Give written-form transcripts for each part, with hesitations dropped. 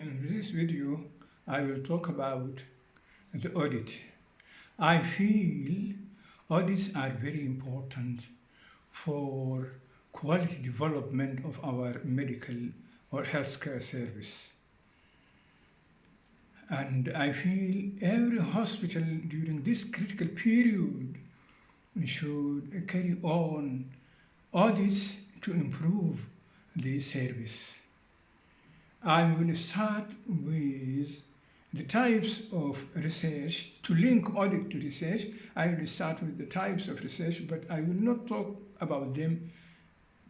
In this video, I will talk about the audit. I feel audits are very important for quality development of our medical or healthcare service. And I feel every hospital during this critical period should carry on audits to improve the service. I will start with the types of research. To link audit to research, I will start with the types of research, but I will not talk about them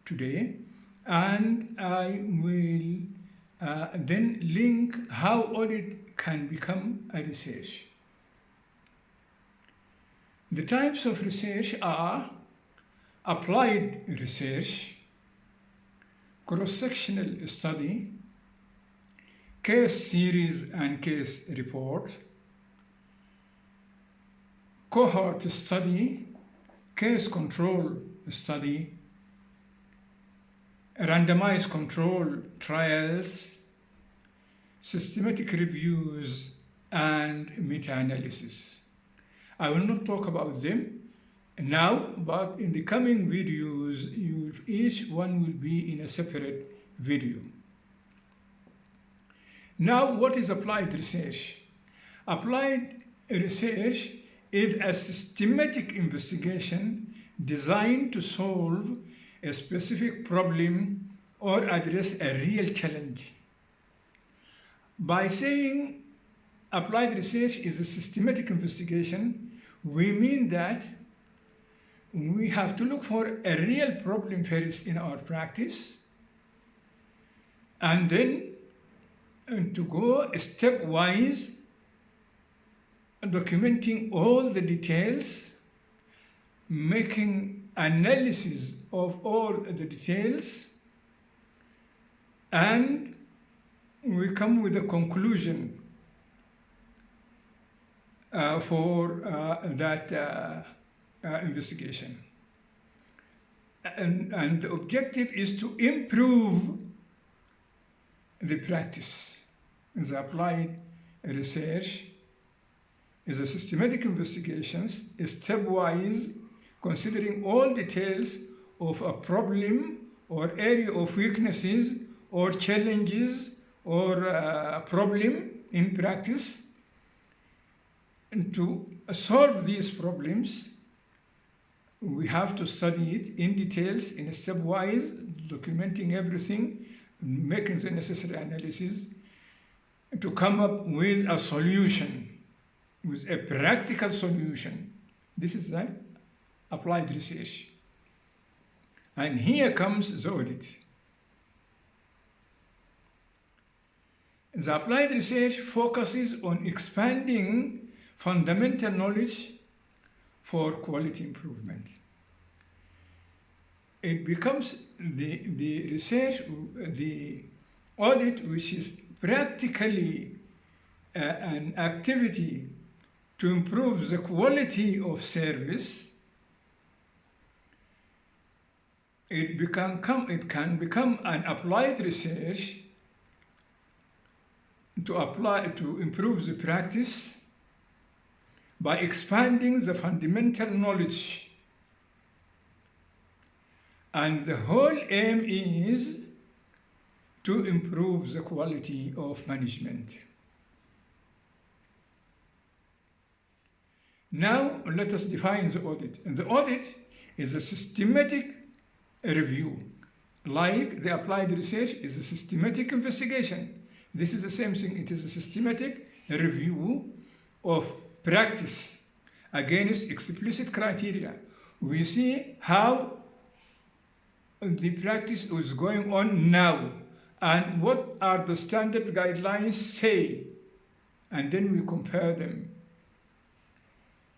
today. And I will then link how audit can become a research. The types of research are applied research, cross-sectional study, case series and case report, cohort study, case control study, randomized control trials, systematic reviews, and meta-analysis. I will not talk about them now, but in the coming videos, each one will be in a separate video. Now, what is applied research? Applied research is a systematic investigation designed to solve a specific problem or address a real challenge. By saying applied research is a systematic investigation, we mean that we have to look for a real problem first in our practice, and then to go stepwise, documenting all the details, making analysis of all the details, and we come with a conclusion for that investigation. And the objective is to improve the practice. The applied research is a systematic investigations, stepwise, considering all details of a problem or area of weaknesses or challenges or a problem in practice. And to solve these problems, we have to study it in details, in a stepwise, documenting everything, making the necessary analysis to come up with a solution, with a practical solution. This is the applied research. And here comes the audit. The applied research focuses on expanding fundamental knowledge for quality improvement. It becomes the research, the audit, which is practically an activity to improve the quality of service. It can become an applied research to improve the practice by expanding the fundamental knowledge. And the whole aim is to improve the quality of management. Now, let us define the audit. And the audit is a systematic review. Like the applied research is a systematic investigation. This is the same thing. It is a systematic review of practice against explicit criteria. We see how the practice is going on now and what are the standard guidelines say, and then we compare them.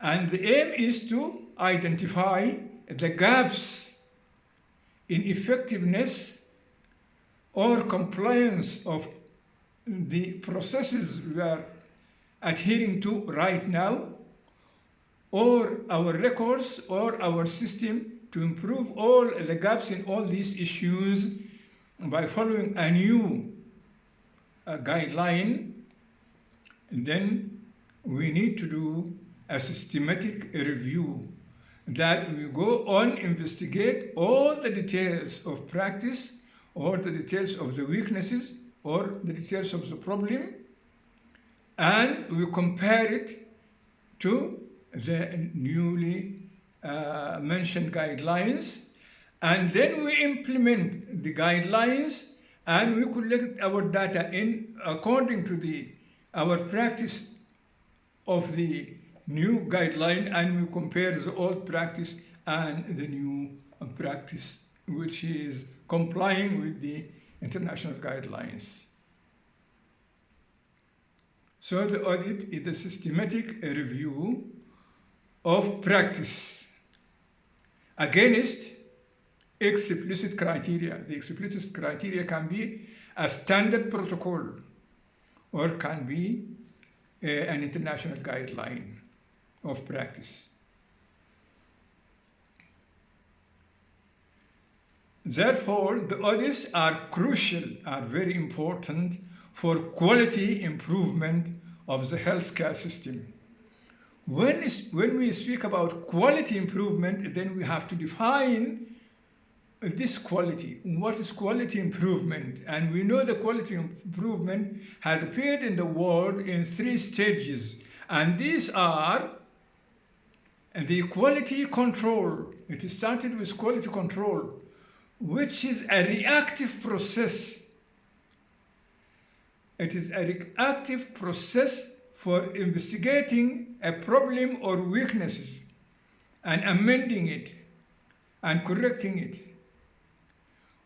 And the aim is to identify the gaps in effectiveness or compliance of the processes we are adhering to right now, or our records or our system, to improve all the gaps in all these issues by following a new guideline, then we need to do a systematic review that we go on, investigate all the details of practice or the details of the weaknesses or the details of the problem, and we compare it to the newly mentioned guidelines, and then we implement the guidelines and we collect our data in according to our practice of the new guideline, and we compare the old practice and the new practice, which is complying with the international guidelines. So the audit is a systematic review of practice against explicit criteria. The explicit criteria can be a standard protocol or can be an international guideline of practice. Therefore, the audits are crucial, are very important for quality improvement of the healthcare system. When we speak about quality improvement, then we have to define this quality. What is quality improvement? And we know the quality improvement has appeared in the world in 3 stages. And these are the quality control. It started with quality control, which is a reactive process. It is a reactive process for investigating a problem or weaknesses and amending it and correcting it,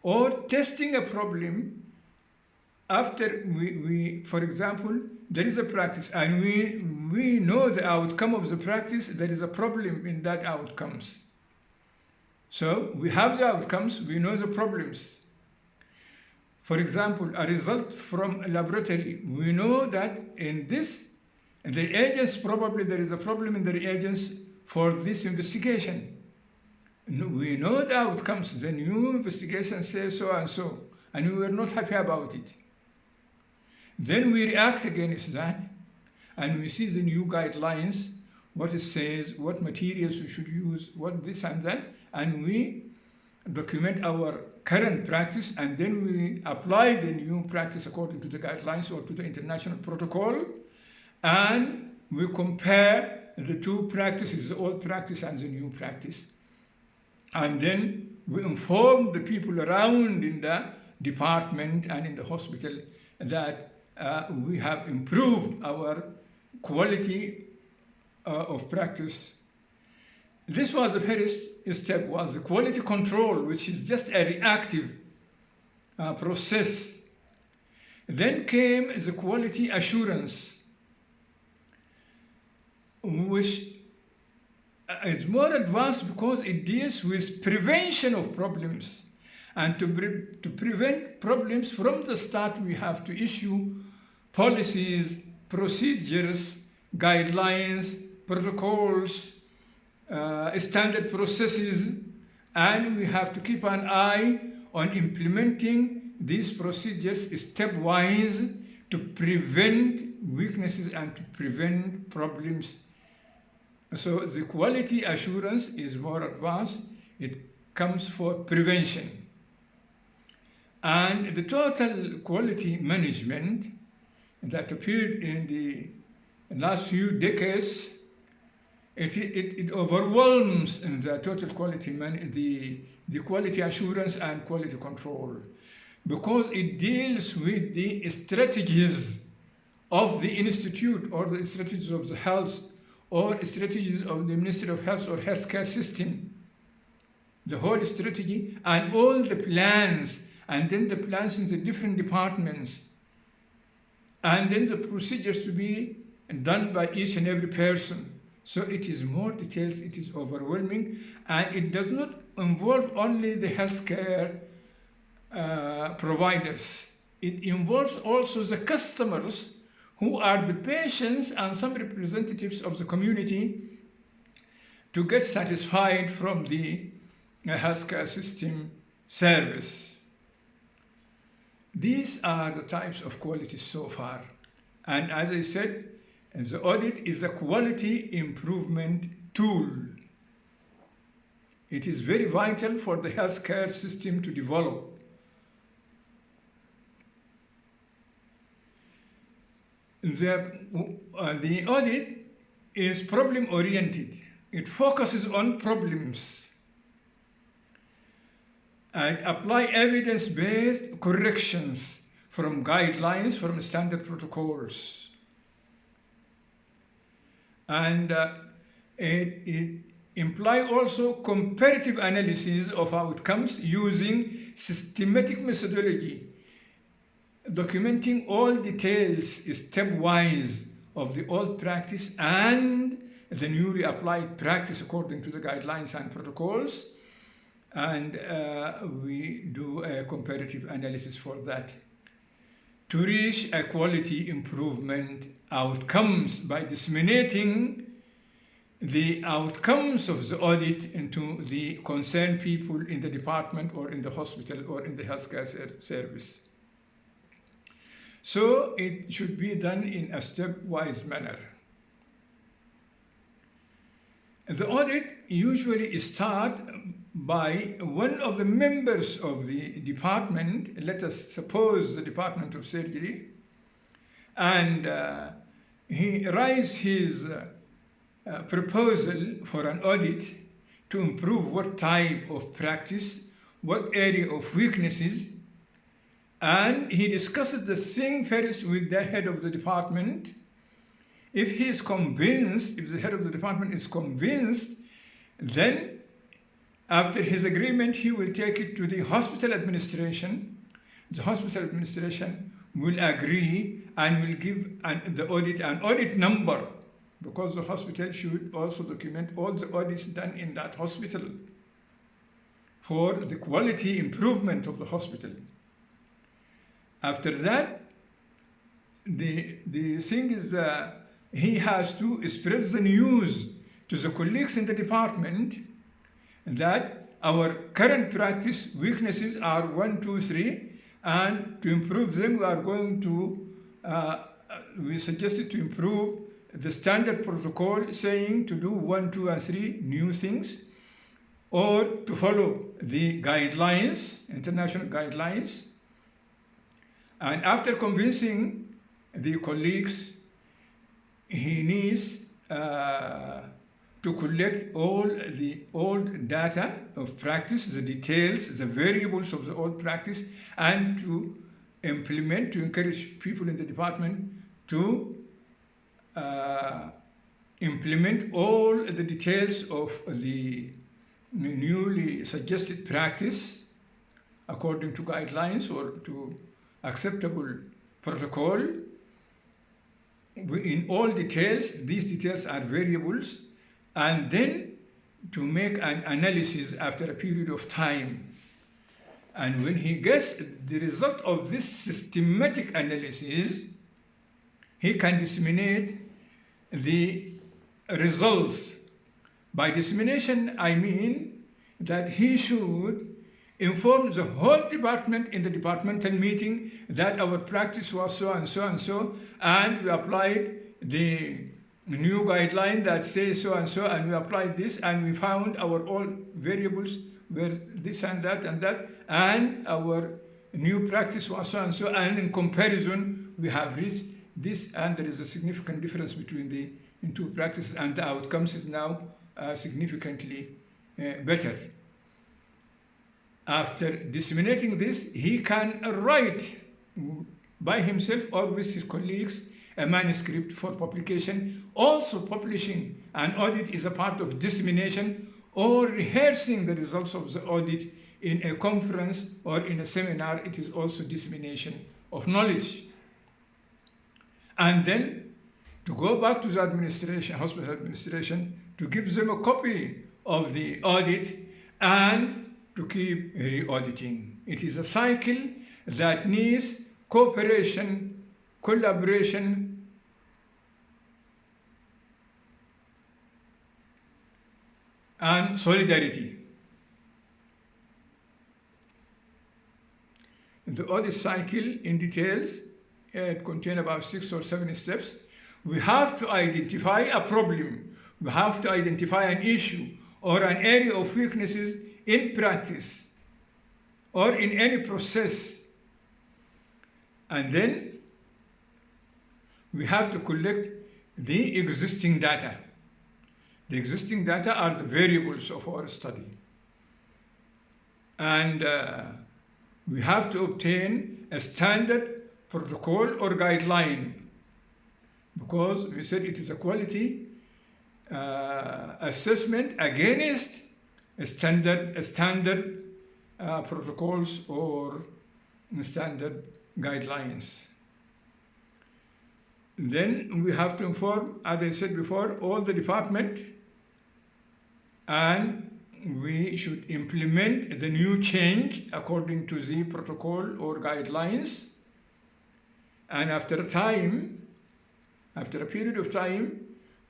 or testing a problem after for example, there is a practice and we know the outcome of the practice, there is a problem in that outcomes. So we have the outcomes, we know the problems. For example, a result from a laboratory, we know that in the reagents, probably there is a problem in the reagents for this investigation. We know the outcomes, the new investigation says so and so, and we were not happy about it. Then we react against that, and we see the new guidelines, what it says, what materials we should use, what this and that, and we document our current practice, and then we apply the new practice according to the guidelines or to the international protocol, and we compare the 2 practices, the old practice and the new practice. And then we inform the people around in the department and in the hospital that we have improved our quality of practice. This was the first step, was the quality control, which is just a reactive process. Then came the quality assurance, which is more advanced because it deals with prevention of problems. And to prevent problems from the start, we have to issue policies, procedures, guidelines, protocols, standard processes, and we have to keep an eye on implementing these procedures stepwise to prevent weaknesses and to prevent problems. So the quality assurance is more advanced. It comes for prevention. And the total quality management that appeared in the last few decades, it overwhelms in the total quality the quality assurance and quality control, because it deals with the strategies of the institute or the strategies of the health or strategies of the Ministry of Health or healthcare system, the whole strategy and all the plans, and then the plans in the different departments, and then the procedures to be done by each and every person. So it is more details, it is overwhelming, and it does not involve only the healthcare providers. It involves also the customers, who are the patients and some representatives of the community, to get satisfied from the healthcare system service. These are the types of quality so far. And as I said, the audit is a quality improvement tool. It is very vital for the healthcare system to develop. The audit is problem-oriented. It focuses on problems and apply evidence-based corrections from guidelines, from standard protocols. And it imply also comparative analysis of outcomes using systematic methodology, documenting all details stepwise of the old practice and the newly applied practice according to the guidelines and protocols. And we do a comparative analysis for that to reach a quality improvement outcomes by disseminating the outcomes of the audit into the concerned people in the department or in the hospital or in the healthcare service. So it should be done in a stepwise manner. The audit usually starts by one of the members of the department, let us suppose the Department of Surgery, and he writes his proposal for an audit to improve what type of practice, what area of weaknesses, and he discusses the thing first with the head of the department. If he is convinced, if the head of the department is convinced, then after his agreement, he will take it to the hospital administration. The hospital administration will agree and will give the audit an audit number, because the hospital should also document all the audits done in that hospital for the quality improvement of the hospital. After that, the thing is he has to spread the news to the colleagues in the department that our current practice weaknesses are 1, 2, 3, and to improve them we are going to, we suggested to improve the standard protocol saying to do 1, 2, and 3 new things, or to follow the guidelines, international guidelines. And after convincing the colleagues, he needs to collect all the old data of practice, the details, the variables of the old practice, and to implement, to encourage people in the department to implement all the details of the newly suggested practice according to guidelines or to acceptable protocol. In all details, these details are variables, and then to make an analysis after a period of time. And when he gets the result of this systematic analysis, he can disseminate the results. By dissemination, I mean that he should inform the whole department in the departmental meeting that our practice was so and so and so, and we applied the new guideline that says so, and we applied this, and we found our all variables were this and that, and our new practice was so, and in comparison, we have reached this, and there is a significant difference between the two practices, and the outcomes is now significantly better. After disseminating this, he can write by himself or with his colleagues a manuscript for publication. Also, publishing an audit is a part of dissemination, or rehearsing the results of the audit in a conference or in a seminar. It is also dissemination of knowledge. And then to go back to the administration, hospital administration, to give them a copy of the audit and to keep re-auditing. It is a cycle that needs cooperation, collaboration, and solidarity. the audit cycle in details. It contains about 6 or 7 steps. We have to identify a problem. We have to identify an issue or an area of weaknesses in practice or in any process. And then we have to collect the existing data. The existing data are the variables of our study. And we have to obtain a standard protocol or guideline, because we said it is a quality assessment against a standard protocols or standard guidelines. Then we have to inform, as I said before, all the department, and we should implement the new change according to the protocol or guidelines. And after a period of time,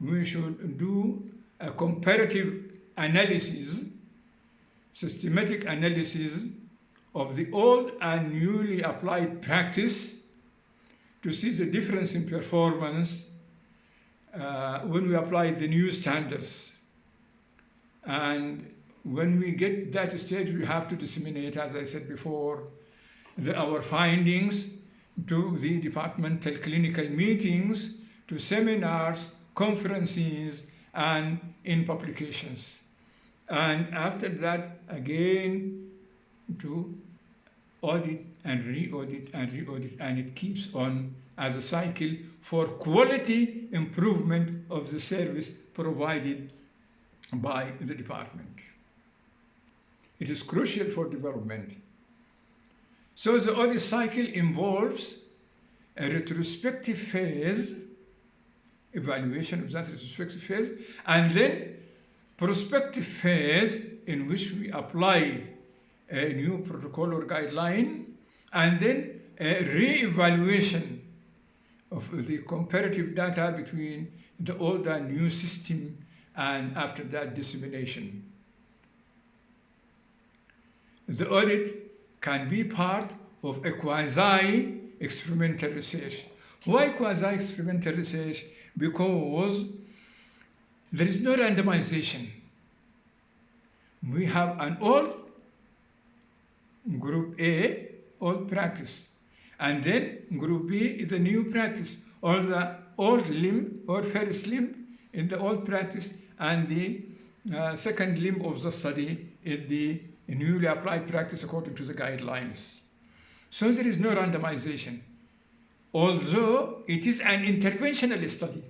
we should do a comparative analysis, systematic analysis of the old and newly applied practice to see the difference in performance when we apply the new standards. And when we get that stage, we have to disseminate, as I said before, our findings to the departmental clinical meetings, to seminars, conferences, and in publications. And after that, again, to audit and re-audit and re-audit, and it keeps on as a cycle for quality improvement of the service provided by the department. It is crucial for development. So the audit cycle involves a retrospective phase, evaluation of that retrospective phase, and then prospective phase in which we apply a new protocol or guideline, and then a re-evaluation of the comparative data between the old and new system, and after that dissemination. The audit can be part of a quasi-experimental research. Why quasi-experimental research? Because there is no randomization. We have an old group A, old practice, and then group B, the new practice, or the old limb or first limb in the old practice, and the second limb of the study in the newly applied practice according to the guidelines. So there is no randomization, although it is an interventional study.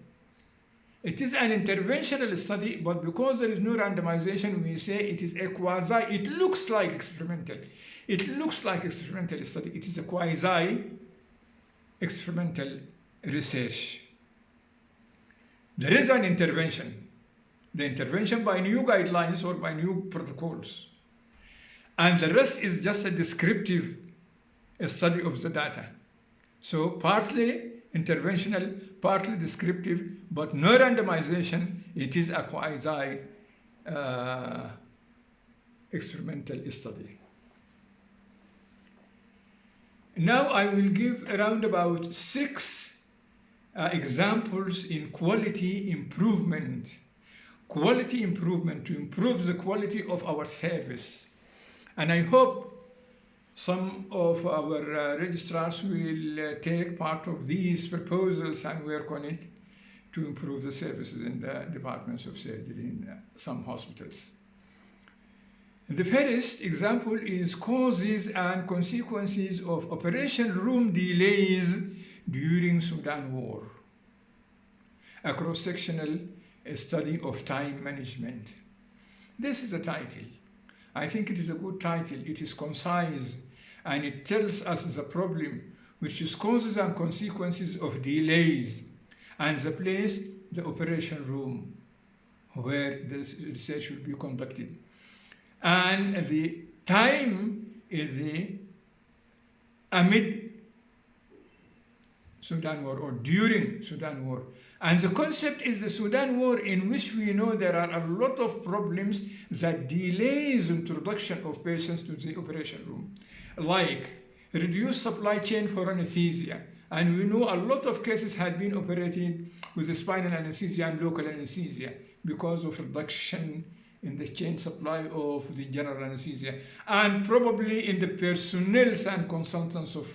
It is an interventional study, but because there is no randomization, we say it is a quasi, it looks like experimental. It looks like experimental study. It is a quasi-experimental research. There is an intervention. The intervention by new guidelines or by new protocols. And the rest is just a descriptive study of the data. So partly interventional, partly descriptive, but no randomization. It is a quasi-experimental study. Now I will give around about 6 examples in quality improvement. Quality improvement, to improve the quality of our service. And I hope some of our registrars will take part of these proposals and work on it to improve the services in the departments of surgery in some hospitals. The first example is causes and consequences of operation room delays during Sudan War. A cross-sectional study of time management. This is a title. I think it is a good title. It is concise and it tells us the problem, which is causes and consequences of delays, and the place, the operation room, where this research will be conducted. And the time is the amid Sudan War or during Sudan War. And the concept is the Sudan War, in which we know there are a lot of problems that delays introduction of patients to the operation room, like reduce supply chain for anesthesia. And we know a lot of cases had been operated with the spinal anesthesia and local anesthesia because of reduction in the chain supply of the general anesthesia, and probably in the personnel and consultants of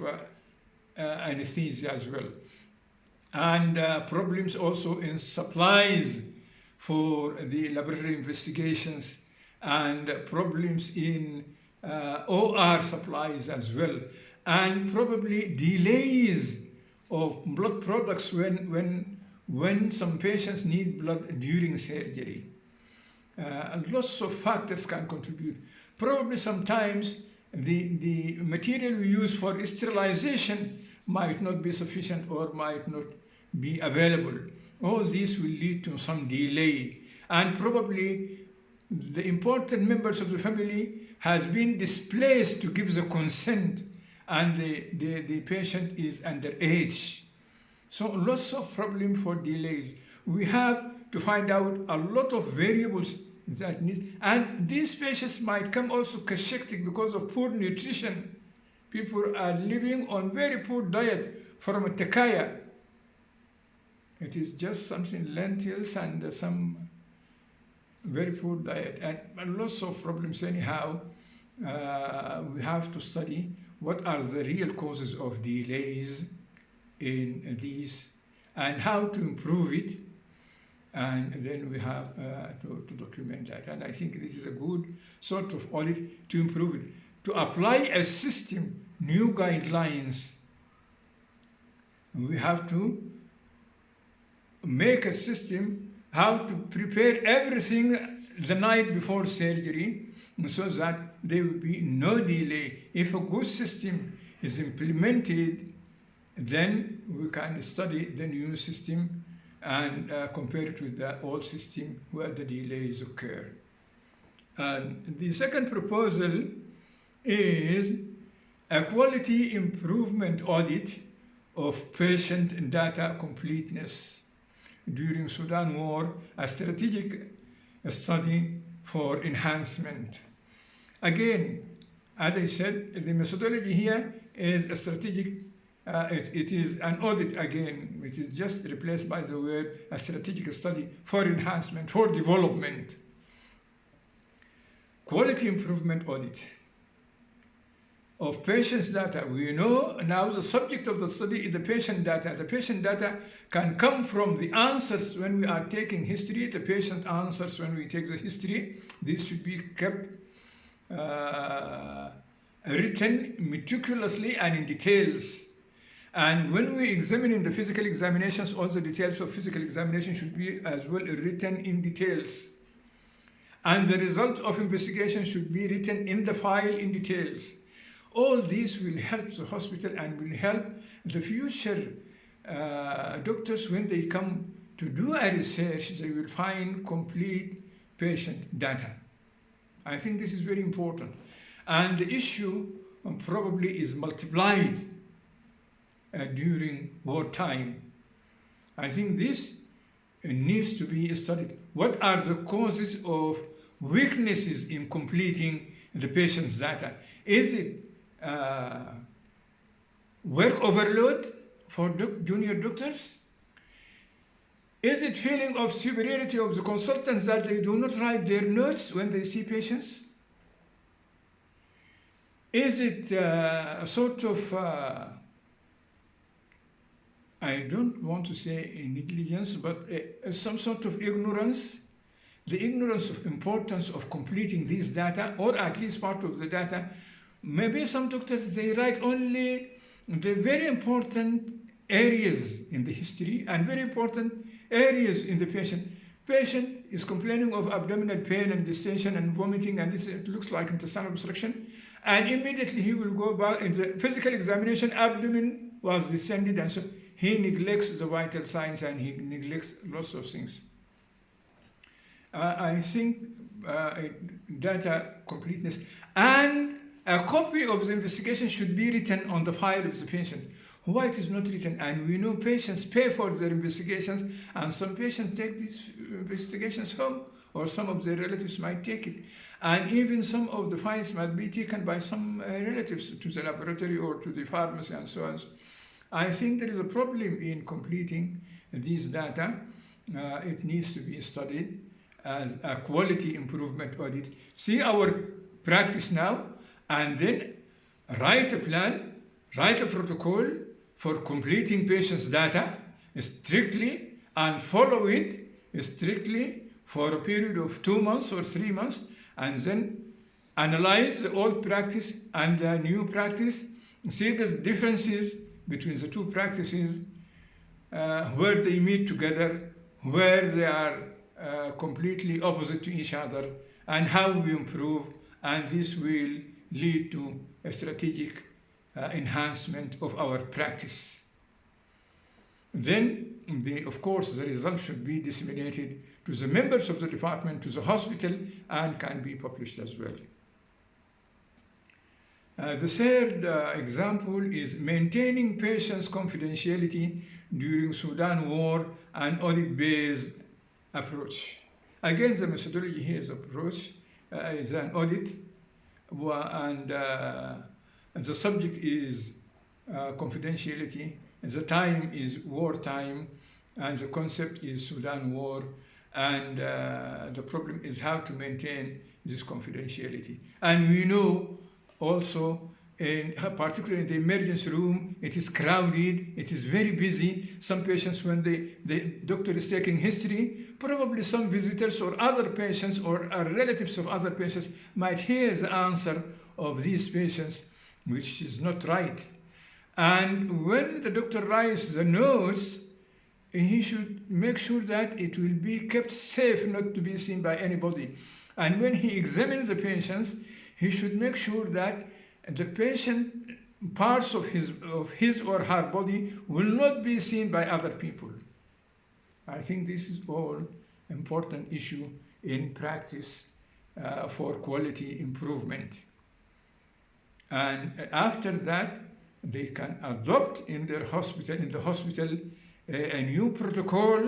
anesthesia as well. And problems also in supplies for the laboratory investigations, and problems in OR supplies as well, and probably delays of blood products when some patients need blood during surgery. Lots of factors can contribute. Probably sometimes the material we use for sterilization might not be sufficient or might not be available. All these will lead to some delay, and probably the important members of the family has been displaced to give the consent, and the patient is underage. So lots of problem for delays. We have to find out a lot of variables that need, and these patients might come also cachectic because of poor nutrition. People are living on very poor diet from a takaya. It is just something lentils and some very poor diet, and lots of problems anyhow. We have to study what are the real causes of delays in these and how to improve it, and then we have to document that. And I think this is a good sort of audit to improve it, to apply a system, new guidelines. We have to make a system how to prepare everything the night before surgery so that there will be no delay. If a good system is implemented, then we can study the new system and compare it with the old system where the delays occur. And the second proposal is a quality improvement audit of patient data completeness during Sudan War, a strategic study for enhancement. Again, as I said, the methodology here is a strategic, it is an audit again, which is just replaced by the word a strategic study for enhancement, for development. Quality improvement audit of patients' data. We know now the subject of the study is the patient data. The patient data can come from the answers when we are taking history, the patient answers when we take the history. This should be kept written meticulously and in details. And when we examine in the physical examinations, all the details of physical examination should be as well written in details. And the result of investigation should be written in the file in details. All this will help the hospital and will help the future doctors when they come to do a research, they will find complete patient data. I think this is very important. And the issue probably is multiplied during wartime. I think this needs to be studied. What are the causes of weaknesses in completing the patient's data? Is it work overload for junior doctors? Is it feeling of superiority of the consultants that they do not write their notes when they see patients? Is it a sort of, I don't want to say negligence, but some sort of ignorance? The ignorance of importance of completing these data, or at least part of the data. Maybe some doctors, they write only the very important areas in the history and very important areas in the patient. Patient is complaining of abdominal pain and distension and vomiting, and this it looks like intestinal obstruction, and immediately he will go back in the physical examination, abdomen was distended, and so he neglects the vital signs and he neglects lots of things. I think data completeness and a copy of the investigation should be written on the file of the patient. Why it is not written? And we know patients pay for their investigations, and some patients take these investigations home or some of their relatives might take it. And even some of the files might be taken by some relatives to the laboratory or to the pharmacy and so on. I think there is a problem in completing these data. It needs to be studied as a quality improvement audit. See our practice now, and then write a plan, write a protocol for completing patients' data strictly, and follow it strictly for a period of 2 months or 3 months, and then analyze the old practice and the new practice, see the differences between the two practices, where they meet together, where they are completely opposite to each other, and how we improve, and this will lead to a strategic enhancement of our practice. Then, of course, the results should be disseminated to the members of the department, to the hospital, and can be published as well. The third example is maintaining patients' confidentiality during Sudan war and audit-based approach. Again, the methodology here is approach is an audit, and the subject is confidentiality, and the time is wartime, and the concept is Sudan war, and the problem is how to maintain this confidentiality. And we know also, particularly in the emergency room, it is crowded, it is very busy. Some patients, when the doctor is taking history, probably some visitors or other patients or relatives of other patients might hear the answer of these patients, which is not right. And when the doctor writes the notes, he should make sure that it will be kept safe, not to be seen by anybody. And when he examines the patients, he should make sure that the patient parts of his or her body will not be seen by other people. I think this is all important issue in practice for quality improvement. And after that, they can adopt in the hospital, a new protocol,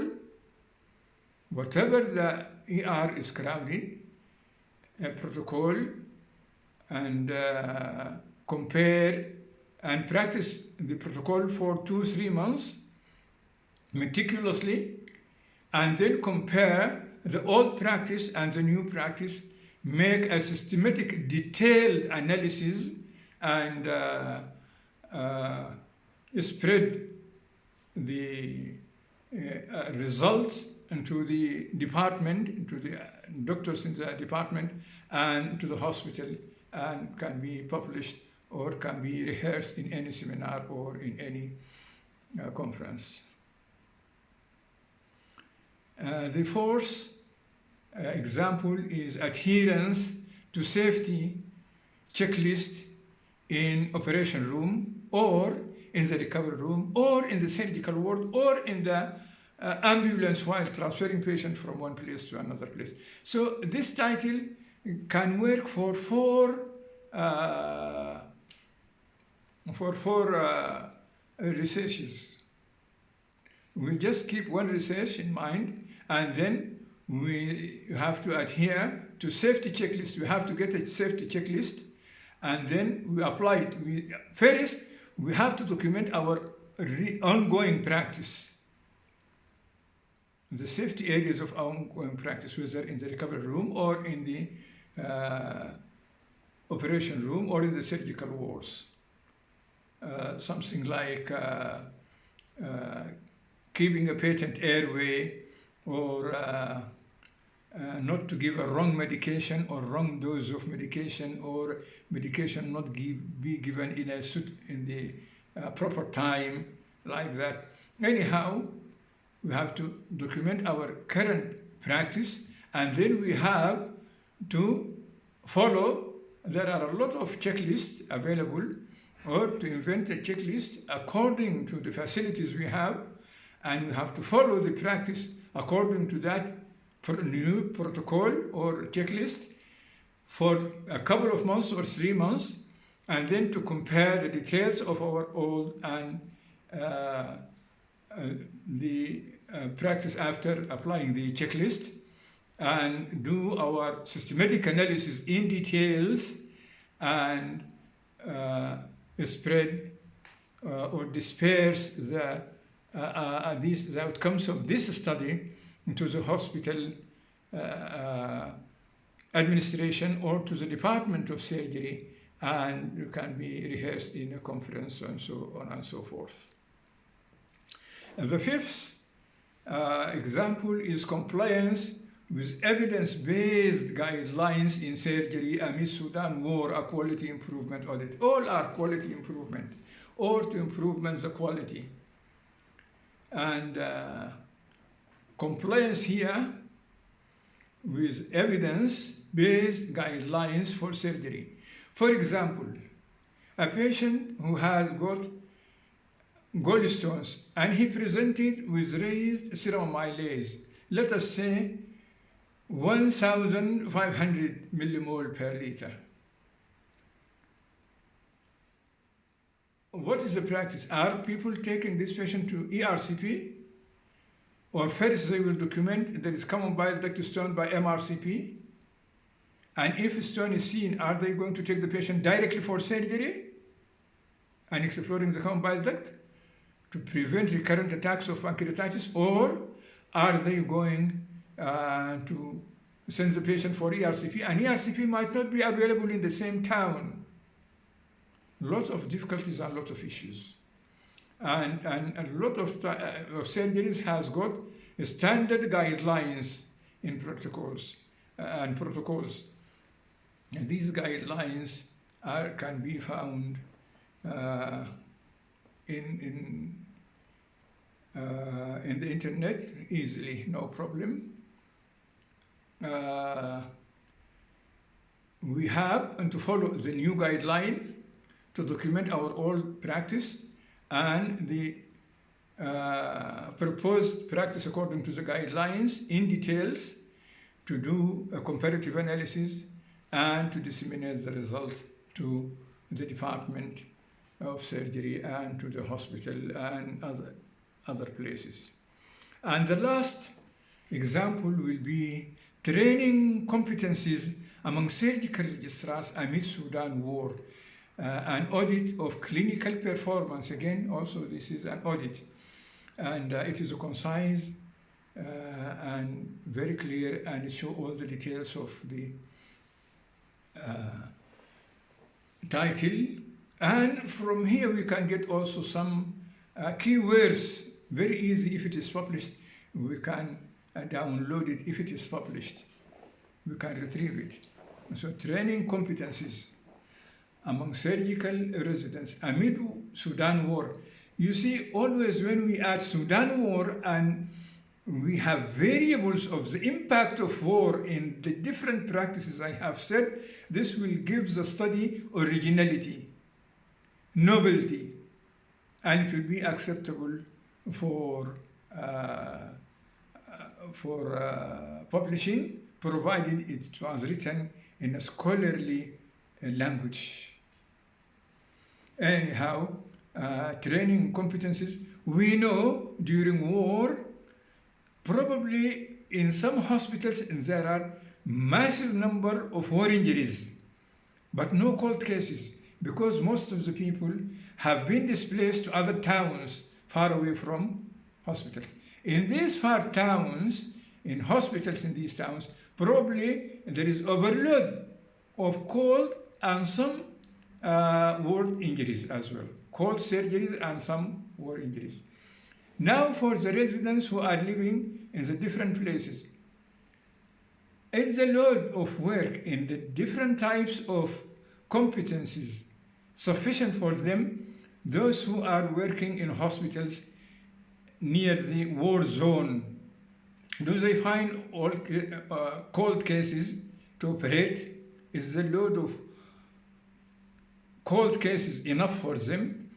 whatever the ER is crowded, a protocol, and compare and practice the protocol for 2-3 months meticulously, and then compare the old practice and the new practice, make a systematic, detailed analysis, and spread the results into the department, into the doctors in the department, and to the hospital, and can be published or can be rehearsed in any seminar or in any conference. The fourth example is adherence to safety checklist in operation room, or in the recovery room, or in the surgical ward, or in the ambulance while transferring patient from one place to another place. So this title can work for four researches. We just keep one research in mind, and then we have to adhere to safety checklist. We have to get a safety checklist, and then we apply it. First, we have to document our ongoing practice, the safety areas of ongoing practice, whether in the recovery room or in the operation room or in the surgical wards. Something like keeping a patent airway, or not to give a wrong medication or wrong dose of medication, or medication not be given in the proper time, like that. Anyhow, we have to document our current practice, and then we have to follow. There are a lot of checklists available, or to invent a checklist according to the facilities we have, and we have to follow the practice according to that new protocol or checklist for a couple of months or 3 months, and then to compare the details of our old and the practice after applying the checklist, and do our systematic analysis in details and spread or disperse the outcomes of this study into the hospital administration or to the Department of Surgery, and you can be rehearsed in a conference and so on and so forth. And the fifth example is compliance with evidence-based guidelines in surgery amid Sudan war, a quality improvement audit. All are quality improvement, or to improvement the quality. And compliance here with evidence-based guidelines for surgery. For example, a patient who has got gallstones and he presented with raised serum amylase, let us say 1,500 millimole per liter. What is the practice? Are people taking this patient to ERCP? Or first they will document that it's common bile duct stone by MRCP? And if stone is seen, are they going to take the patient directly for surgery and exploring the common bile duct to prevent recurrent attacks of pancreatitis? Or are they going to send the patient for ERCP? And ERCP might not be available in the same town. Lots of difficulties and lots of issues. And a lot of surgeries has got standard guidelines in protocols and protocols. And these guidelines can be found in the internet easily, no problem. We have to follow the new guideline to document our old practice and the proposed practice according to the guidelines in details, to do a comparative analysis and to disseminate the results to the Department of Surgery and to the hospital and other places. And the last example will be training competencies among surgical registrars amid Sudan war. An audit of clinical performance. Again, also this is an audit. And it is a concise and very clear, and it shows all the details of the title. And from here we can get also some keywords, very easy. If it is published, we can download it. If it is published, we can retrieve it. So training competencies among surgical residents amid Sudan war. You see, always when we add Sudan war and we have variables of the impact of war in the different practices I have said, this will give the study originality, novelty, and it will be acceptable for publishing, provided it was written in a scholarly language. Anyhow, training competencies. We know during war, probably in some hospitals there are massive number of war injuries, but no cold cases, because most of the people have been displaced to other towns far away from hospitals. In these far towns, in hospitals in these towns, probably there is overload of cold and some war injuries as well. Cold surgeries and some war injuries. Now for the residents who are living in the different places, is the load of work in the different types of competencies sufficient for them? Those who are working in hospitals near the war zone, do they find all cold cases to operate? Is the load of cold cases enough for them?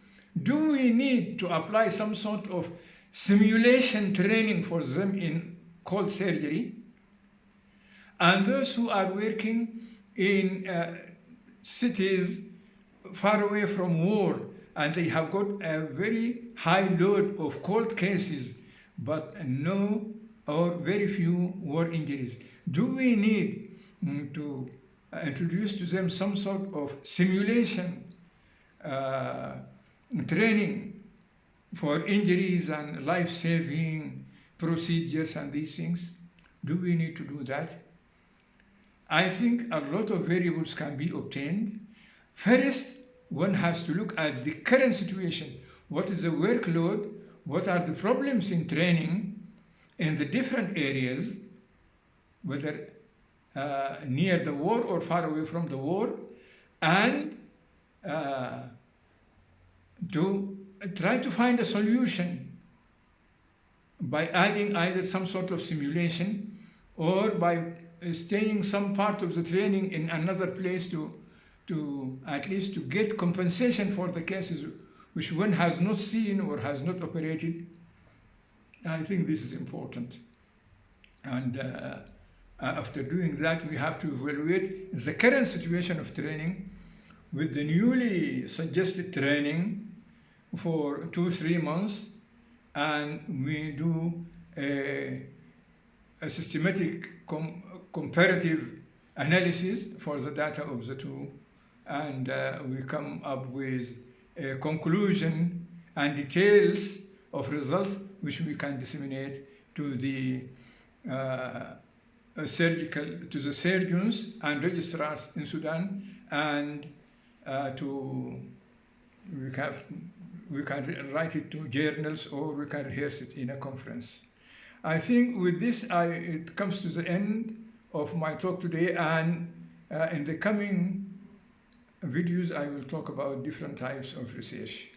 Do we need to apply some sort of simulation training for them in cold surgery? And those who are working in cities far away from war, and they have got a very high load of cold cases, but no or very few war injuries. Do we need to introduce to them some sort of simulation training for injuries and life-saving procedures and these things? Do we need to do that? I think a lot of variables can be obtained. First, one has to look at the current situation. What is the workload? What are the problems in training in the different areas, whether near the war or far away from the war, and to try to find a solution by adding either some sort of simulation or by staying some part of the training in another place to at least to get compensation for the cases which one has not seen or has not operated. I think this is important. And after doing that, we have to evaluate the current situation of training with the newly suggested training for 2-3 months, and we do a systematic comparative analysis for the data of the two, and we come up with a conclusion and details of results which we can disseminate to the surgeons and registrars in Sudan, and we can write it to journals, or we can rehearse it in a conference. I think with this, it comes to the end of my talk today, and in the coming videos, I will talk about different types of research.